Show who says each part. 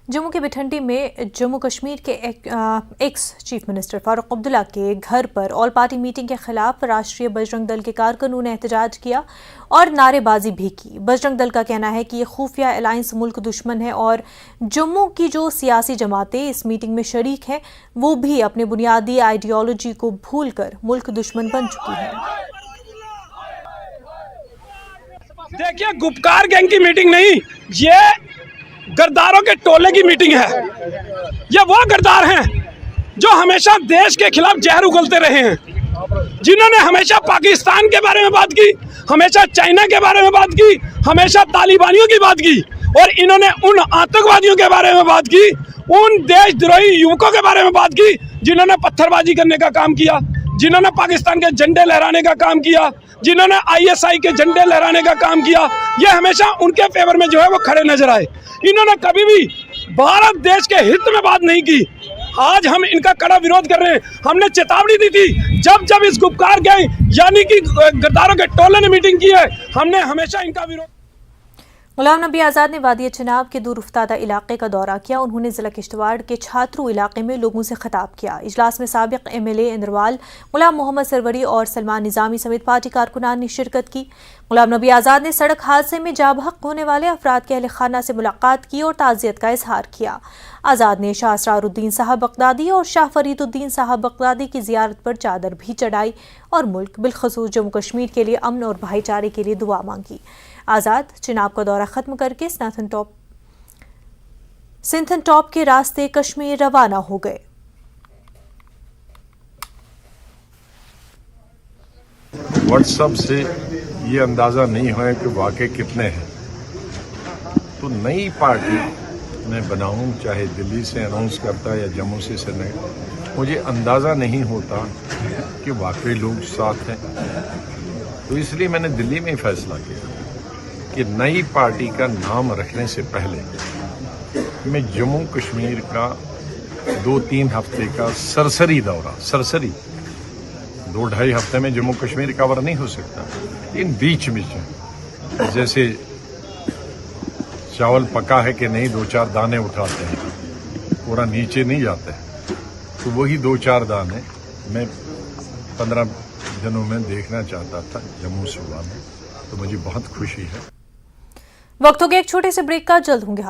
Speaker 1: जम्मू के भिठंडी में जम्मू कश्मीर के ex chief minister Farooq Abdullah के घर पर ऑल पार्टी मीटिंग के खिलाफ राष्ट्रीय बजरंग दल के कारकुनों ने एहतजाज किया और नारेबाजी भी की। बजरंग दल का कहना है कि ये खुफिया अलायंस मुल्क दुश्मन है और जम्मू की जो सियासी जमातें इस मीटिंग में शरीक हैं वो भी अपने बुनियादी आइडियोलॉजी को भूलकर मुल्क दुश्मन बन चुकी है।
Speaker 2: देखिए, गुपकार गैंग की मीटिंग नहीं, ये गद्दारों के टोले की मीटिंग है। ये वो गद्दार हैं जो हमेशा देश के खिलाफ जहर उगलते रहे हैं, जिन्होंने हमेशा पाकिस्तान के बारे में बात की, हमेशा चाइना के बारे में बात की, हमेशा तालिबानियों की बात की, और इन्होंने उन आतंकवादियों के बारे में बात की, उन देशद्रोही युवकों के बारे में बात की जिन्होंने पत्थरबाजी करने का काम किया, जिन्होंने पाकिस्तान के झंडे लहराने का काम किया, जिन्होंने आईएसआई के झंडे लहराने का काम किया। ये हमेशा उनके फेवर में जो है वो खड़े नजर आए। इन्होंने कभी भी भारत देश के हित में बात नहीं की। आज हम इनका कड़ा विरोध कर रहे हैं। हमने चेतावनी दी थी जब जब इस गुपकार गैंग यानी कि गद्दारों के टोले ने मीटिंग की है, हमने हमेशा इनका विरोध।
Speaker 1: गुलाम नबी आज़ाद ने वादी चिनाब के दूरफ्तादा इलाके का दौरा किया। उन्होंने जिला किश्तवाड़ के छात्रू इलाके में लोगों से खिताब किया। इजलास में साबिक एमएलए इंद्रवाल, गुलाम मोहम्मद सरवरी और सलमान निजामी समेत पार्टी कारकुनान ने शिरकत की। गुलाम नबी आज़ाद ने सड़क हादसे में जाबहक होने वाले अफराद के अहले खाना से मुलाकात की और ताज़ियत का इजहार किया। आज़ाद ने शाह असरारुद्दीन साहब बगदादी और शाह फरीदुद्दीन साहब बगदादी की जियारत पर चादर भी चढ़ाई और मुल्क बिलखसूस जम्मू कश्मीर के लिए अमन और भाईचारे के लिए दुआ मांगी। आज़ाद चिनाब का दौरा खत्म करके सिंथन टॉप के रास्ते कश्मीर रवाना हो गए।
Speaker 3: व्हाट्सएप से ये अंदाजा नहीं हुआ कि वाकई कितने हैं। तो नई पार्टी मैं बनाऊं, चाहे दिल्ली से अनाउंस करता या जम्मू से नहीं, मुझे अंदाजा नहीं होता कि वाकई लोग साथ हैं। तो इसलिए मैंने दिल्ली में ही फैसला किया कि नई पार्टी का नाम रखने से पहले मैं जम्मू कश्मीर का 2-3 हफ्ते का सरसरी दौरा, सरसरी 2-2.5 हफ्ते में जम्मू कश्मीर कवर नहीं हो सकता, इन बीच जैसे चावल पका है कि नहीं 2-4 दाने उठाते हैं, पूरा नीचे नहीं जाता है, तो वही 2-4 दाने मैं 15 दिनों में देखना चाहता था जम्मू सूबा में। तो मुझे बहुत खुशी है।
Speaker 1: वक्त हो गया एक छोटे से ब्रेक का, जल्द होंगे।